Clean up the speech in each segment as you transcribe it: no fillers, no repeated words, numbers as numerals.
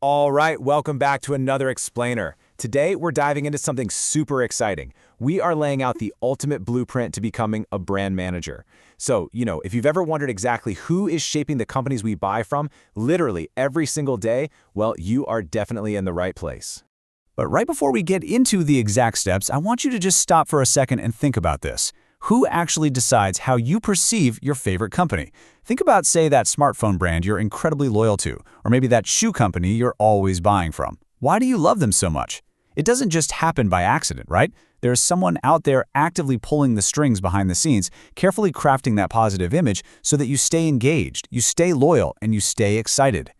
All right, welcome back to another explainer. Today, we're diving into something super exciting. We are laying out the ultimate blueprint to becoming a brand manager. So, if you've ever wondered exactly who is shaping the companies we buy from, literally every single day, well, you are definitely in the right place. But right before we get into the exact steps, I want you to just stop for a second and think about this. Who actually decides how you perceive your favorite company? Think about, say, that smartphone brand you're incredibly loyal to, or maybe that shoe company you're always buying from. Why do you love them so much? It doesn't just happen by accident, right? There's someone out there actively pulling the strings behind the scenes, carefully crafting that positive image so that you stay engaged, you stay loyal, and you stay excited.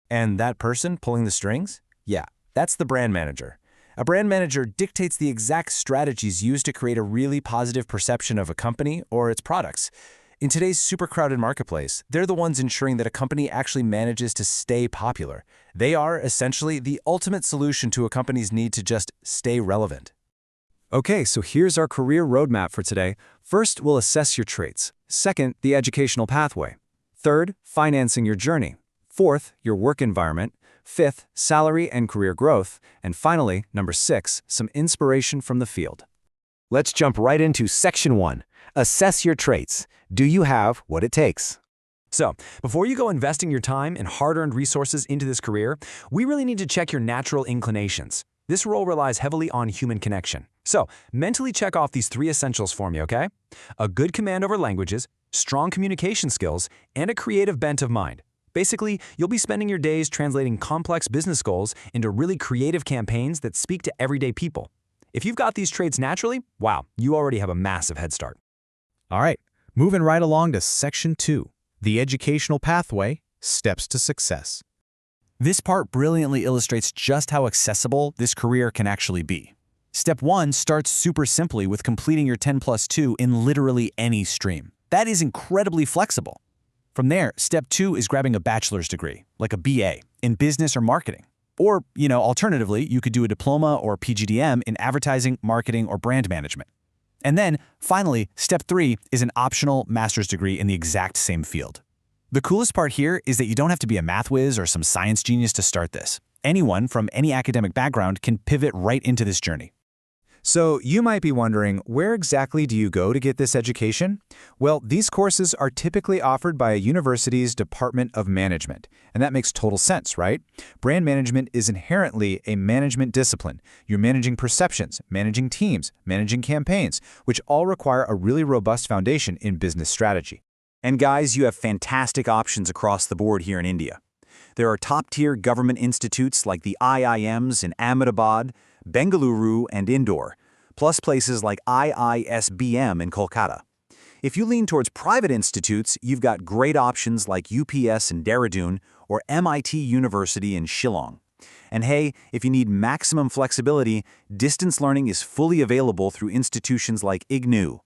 And that person pulling the strings? Yeah, that's the brand manager. A brand manager dictates the exact strategies used to create a really positive perception of a company or its products. In today's super crowded marketplace, they're the ones ensuring that a company actually manages to stay popular. They are essentially the ultimate solution to a company's need to just stay relevant. Okay, so here's our career roadmap for today. First, we'll assess your traits. Second, the educational pathway. Third, financing your journey. Fourth, your work environment. Fifth, salary and career growth. And finally, number 6, some inspiration from the field. Let's jump right into Section 1. Assess your traits. Do you have what it takes? So, before you go investing your time and hard-earned resources into this career, we really need to check your natural inclinations. This role relies heavily on human connection. So, mentally check off these 3 essentials for me, okay? A good command over languages, strong communication skills, and a creative bent of mind. Basically, you'll be spending your days translating complex business goals into really creative campaigns that speak to everyday people. If you've got these traits naturally, wow, you already have a massive head start. All right, moving right along to Section 2, the educational pathway, steps to success. This part brilliantly illustrates just how accessible this career can actually be. Step 1 starts super simply with completing your 10+2 in literally any stream. That is incredibly flexible. From there, Step 2 is grabbing a bachelor's degree, like a BA, in business or marketing. Or, alternatively, you could do a diploma or PGDM in advertising, marketing, or brand management. And then, finally, Step 3 is an optional master's degree in the exact same field. The coolest part here is that you don't have to be a math whiz or some science genius to start this. Anyone from any academic background can pivot right into this journey. So you might be wondering, where exactly do you go to get this education? Well, these courses are typically offered by a university's Department of Management, and that makes total sense, right? Brand management is inherently a management discipline. You're managing perceptions, managing teams, managing campaigns, which all require a really robust foundation in business strategy. And guys, you have fantastic options across the board here in India. There are top-tier government institutes like the IIMs in Ahmedabad, Bengaluru, and Indore, plus places like IISBM in Kolkata. If you lean towards private institutes, you've got great options like UPS in Dehradun or MIT University in Shillong. And hey, if you need maximum flexibility, distance learning is fully available through institutions like IGNOU.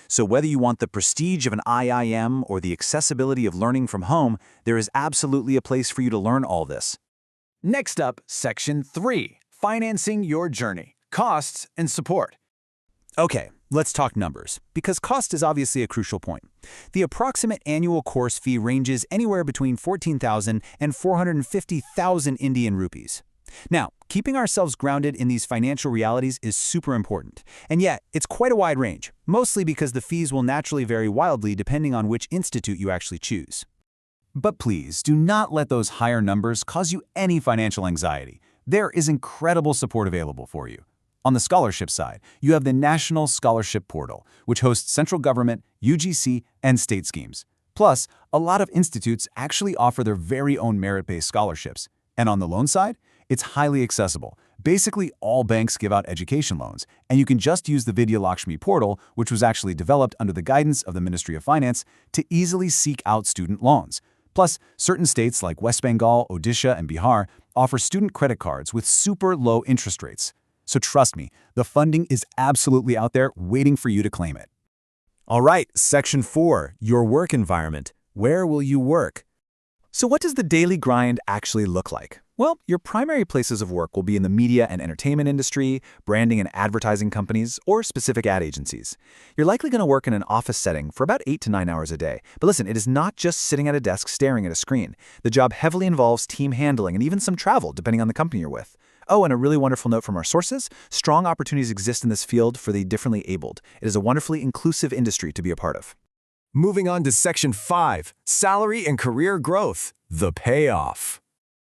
So whether you want the prestige of an IIM or the accessibility of learning from home, there is absolutely a place for you to learn all this. Next up, Section 3, financing your journey, costs and support. Okay, let's talk numbers, because cost is obviously a crucial point. The approximate annual course fee ranges anywhere between 14,000 and 450,000 Indian rupees. Now, keeping ourselves grounded in these financial realities is super important. And yet, it's quite a wide range, mostly because the fees will naturally vary wildly depending on which institute you actually choose. But please, do not let those higher numbers cause you any financial anxiety. There is incredible support available for you. On the scholarship side, you have the National Scholarship Portal, which hosts central government, UGC, and state schemes. Plus, a lot of institutes actually offer their very own merit-based scholarships. And on the loan side, it's highly accessible. Basically, all banks give out education loans, and you can just use the Vidya Lakshmi portal, which was actually developed under the guidance of the Ministry of Finance, to easily seek out student loans. Plus, certain states like West Bengal, Odisha, and Bihar offer student credit cards with super low interest rates. So trust me, the funding is absolutely out there waiting for you to claim it. All right, Section 4, your work environment. Where will you work? So what does the daily grind actually look like? Well, your primary places of work will be in the media and entertainment industry, branding and advertising companies, or specific ad agencies. You're likely going to work in an office setting for about 8 to 9 hours a day. But listen, it is not just sitting at a desk staring at a screen. The job heavily involves team handling and even some travel, depending on the company you're with. Oh, and a really wonderful note from our sources, strong opportunities exist in this field for the differently abled. It is a wonderfully inclusive industry to be a part of. Moving on to Section 5, Salary and Career Growth, the Payoff.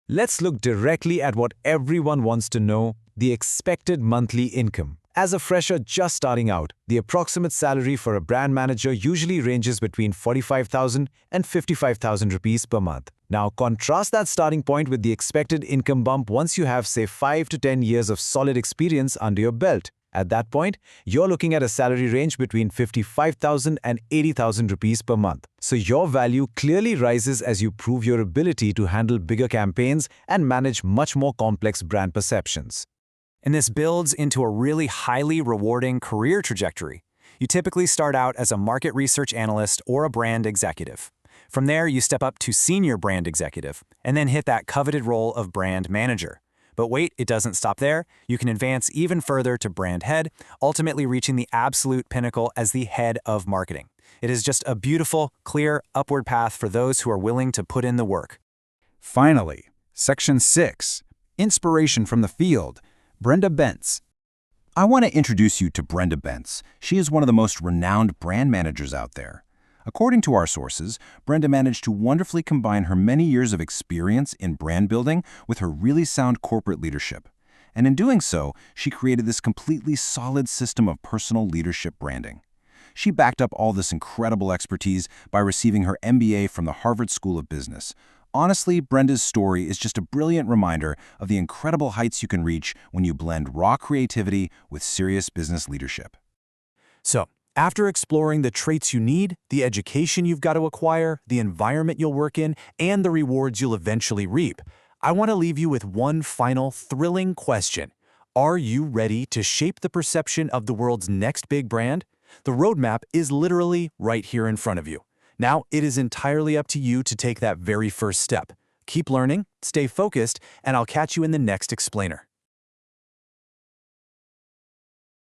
Let's look directly at what everyone wants to know, the expected monthly income. As a fresher just starting out, the approximate salary for a brand manager usually ranges between 45,000 and 55,000 rupees per month. Now, contrast that starting point with the expected income bump once you have, say, 5 to 10 years of solid experience under your belt. At that point, you're looking at a salary range between 55,000 and 80,000 rupees per month. So your value clearly rises as you prove your ability to handle bigger campaigns and manage much more complex brand perceptions. And this builds into a really highly rewarding career trajectory. You typically start out as a market research analyst or a brand executive. From there, you step up to senior brand executive, and then hit that coveted role of brand manager. But wait, it doesn't stop there. You can advance even further to brand head, ultimately reaching the absolute pinnacle as the head of marketing. It is just a beautiful, clear, upward path for those who are willing to put in the work. Finally, Section 6, Inspiration from the Field, Brenda Bentz. I want to introduce you to Brenda Bentz. She is one of the most renowned brand managers out there. According to our sources, Brenda managed to wonderfully combine her many years of experience in brand building with her really sound corporate leadership. And in doing so, she created this completely solid system of personal leadership branding. She backed up all this incredible expertise by receiving her MBA from the Harvard School of Business. Honestly, Brenda's story is just a brilliant reminder of the incredible heights you can reach when you blend raw creativity with serious business leadership. So, after exploring the traits you need, the education you've got to acquire, the environment you'll work in, and the rewards you'll eventually reap, I want to leave you with one final thrilling question. Are you ready to shape the perception of the world's next big brand? The roadmap is literally right here in front of you. Now, it is entirely up to you to take that very first step. Keep learning, stay focused, and I'll catch you in the next explainer.